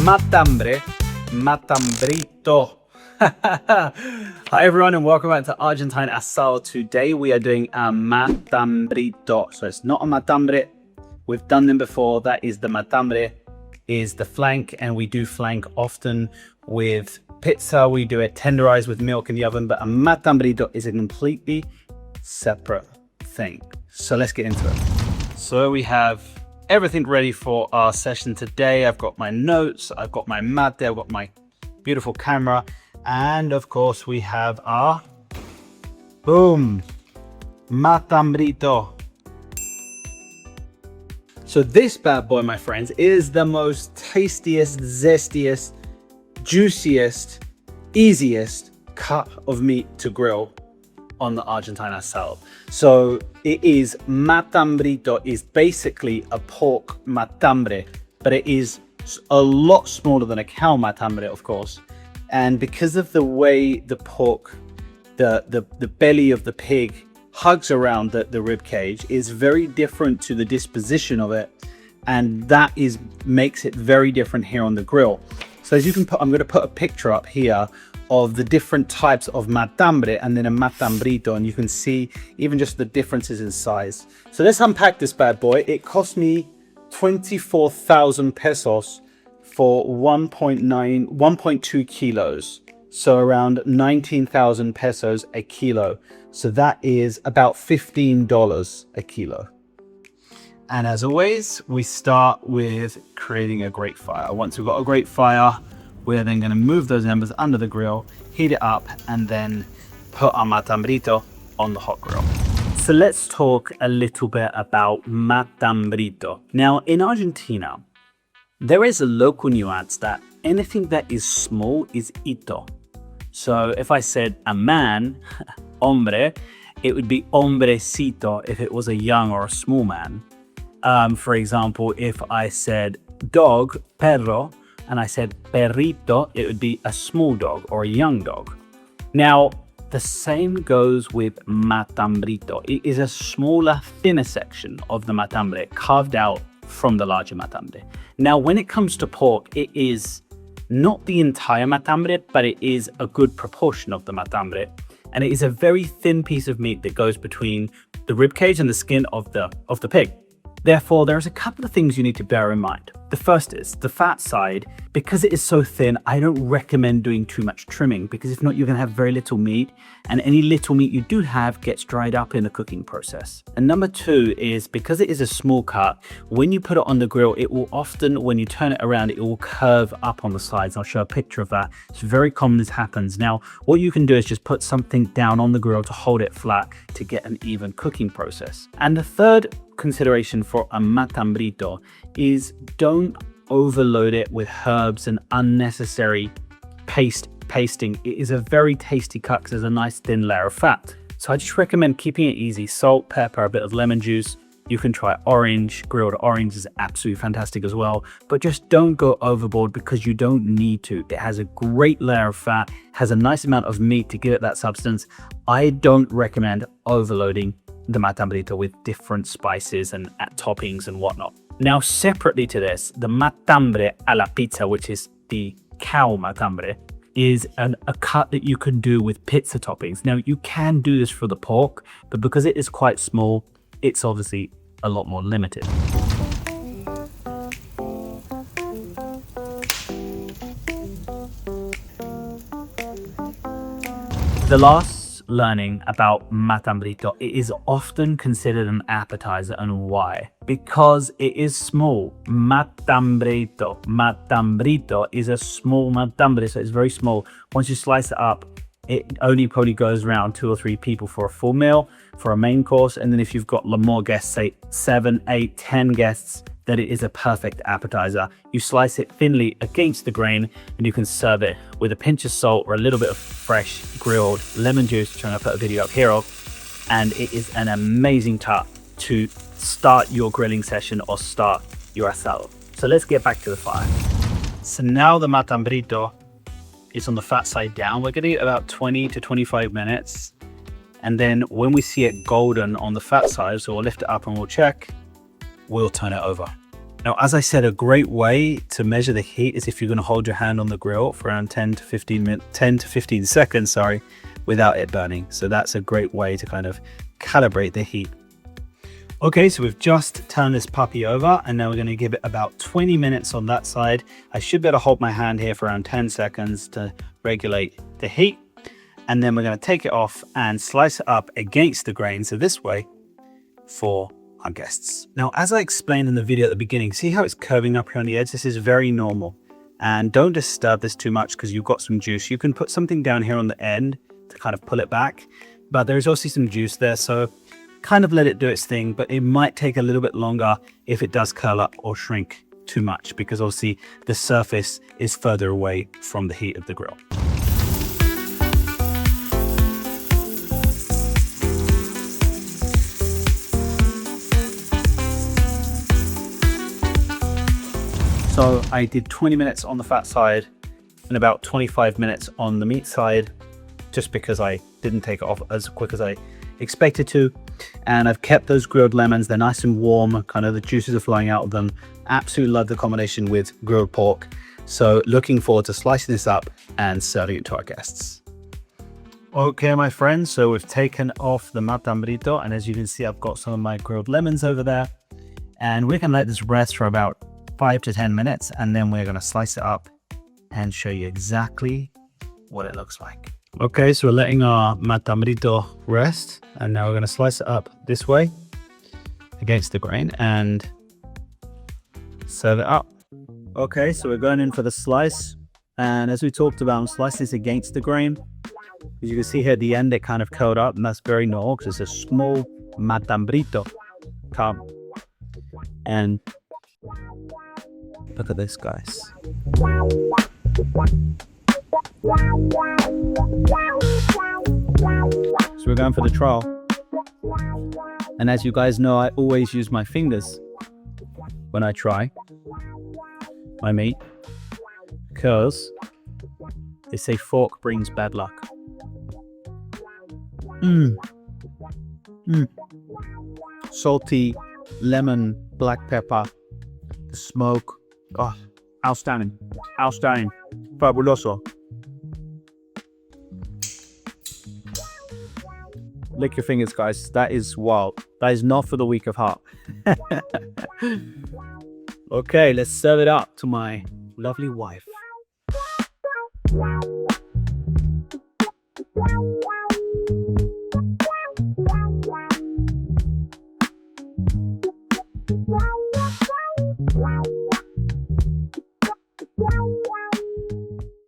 Matambre, Matambrito. Hi everyone and welcome back to Argentine Asado. Today we are doing a Matambrito. So it's not a Matambre. We've done them before. That is the Matambre, is the flank, and we do flank often with pizza. We do it tenderized with milk in the oven, but a Matambrito is a completely separate thing. So let's get into it. So we have everything ready for our session today. I've got my notes, I've got my mate, I've got my beautiful camera, and of course we have our boom Matambrito. So this bad boy, my friends, is the most tastiest, zestiest, juiciest, easiest cut of meat to grill on the Argentine Asado. So it is Matambrito, is basically a pork matambre, but it is a lot smaller than a cow matambre, of course. And because of the way the pork, the belly of the pig hugs around the rib cage, is very different to the disposition of it, and that makes it very different here on the grill. So as you can put, I'm going to put a picture up here of the different types of matambre and then a matambrito, and you can see even just the differences in size. So let's unpack this bad boy. It cost me 24,000 pesos for 1.2 kilos, so around 19,000 pesos a kilo. So that is about $15 a kilo. And as always, we start with creating a grate fire. Once we've got a grate fire, we're then going to move those embers under the grill, heat it up, and then put our matambrito on the hot grill. So let's talk a little bit about matambrito. Now, in Argentina, there is a local nuance that anything that is small is ito. So if I said a man, hombre, it would be hombrecito if it was a young or a small man. For example, if I said dog, perro, and I said perrito, it would be a small dog or a young dog. Now, the same goes with matambrito. It is a smaller, thinner section of the matambre carved out from the larger matambre. Now, when it comes to pork, it is not the entire matambre, but it is a good proportion of the matambre. And it is a very thin piece of meat that goes between the rib cage and the skin of the pig. Therefore, there's a couple of things you need to bear in mind. The first is the fat side. Because it is so thin, I don't recommend doing too much trimming, because if not, you're going to have very little meat, and any little meat you do have gets dried up in the cooking process. And number two is, because it is a small cut, when you put it on the grill, it will often, when you turn it around, it will curve up on the sides. I'll show a picture of that. It's very common this happens. Now, what you can do is just put something down on the grill to hold it flat to get an even cooking process. And the third consideration for a matambrito is don't overload it with herbs and unnecessary pasting. It is a very tasty cut because there's a nice thin layer of fat. So I just recommend keeping it easy. Salt, pepper, a bit of lemon juice. You can try orange. Grilled orange is absolutely fantastic as well, but just don't go overboard because you don't need to. It has a great layer of fat, has a nice amount of meat to give it that substance. I don't recommend overloading the matambrito with different spices and toppings and whatnot. Now, separately to this, the matambre a la pizza, which is the cow matambre, is a cut that you can do with pizza toppings. Now, you can do this for the pork, but because it is quite small, it's obviously a lot more limited. The last learning about matambrito, it is often considered an appetizer. And why? Because it is small. Matambrito is a small matambre, so it's very small. Once you slice it up, it only probably goes around 2 or 3 people for a full meal, for a main course. And then if you've got more guests, say 7, 8, 10 guests, then it is a perfect appetizer. You slice it thinly against the grain, and you can serve it with a pinch of salt or a little bit of fresh grilled lemon juice, which I'm going to put a video up here of. And it is an amazing cut to start your grilling session or start your asado. So let's get back to the fire. So now the matambrito is on the fat side down. We're going to give it about 20 to 25 minutes. And then when we see it golden on the fat side, so we'll lift it up and we'll check, we'll turn it over. Now, as I said, a great way to measure the heat is if you're going to hold your hand on the grill for around 10 to 15 seconds, sorry, without it burning. So that's a great way to kind of calibrate the heat. Okay, so we've just turned this puppy over, and now we're going to give it about 20 minutes on that side. I should be able to hold my hand here for around 10 seconds to regulate the heat. And then we're going to take it off and slice it up against the grain. So this way for our guests. Now, as I explained in the video at the beginning, see how it's curving up here on the edge? This is very normal. And don't disturb this too much because you've got some juice. You can put something down here on the end to kind of pull it back, but there's also some juice there. So kind of let it do its thing, but it might take a little bit longer if it does curl up or shrink too much, because obviously the surface is further away from the heat of the grill. So I did 20 minutes on the fat side and about 25 minutes on the meat side, just because I didn't take it off as quick as I expected to. And I've kept those grilled lemons. They're nice and warm, kind of the juices are flowing out of them. Absolutely love the combination with grilled pork. So looking forward to slicing this up and serving it to our guests. Okay, my friends, so we've taken off the Matambrito, and as you can see, I've got some of my grilled lemons over there. And we can let this rest for about 5 to 10 minutes, and then we're going to slice it up and show you exactly what it looks like. Okay, so we're letting our Matambrito rest, and now we're going to slice it up this way against the grain and serve it up. Okay, so we're going in for the slice, and as we talked about, I'm slicing this against the grain. As you can see here at the end, it kind of curled up, and that's very normal because it's a small Matambrito cup. And look at this, guys. So we're going for the trial. And as you guys know, I always use my fingers when I try my meat, because they say fork brings bad luck. Salty, lemon, black pepper, the smoke. Oh, outstanding. Outstanding. Fabuloso. Lick your fingers, guys. That is wild. That is not for the weak of heart. Okay, let's serve it up to my lovely wife.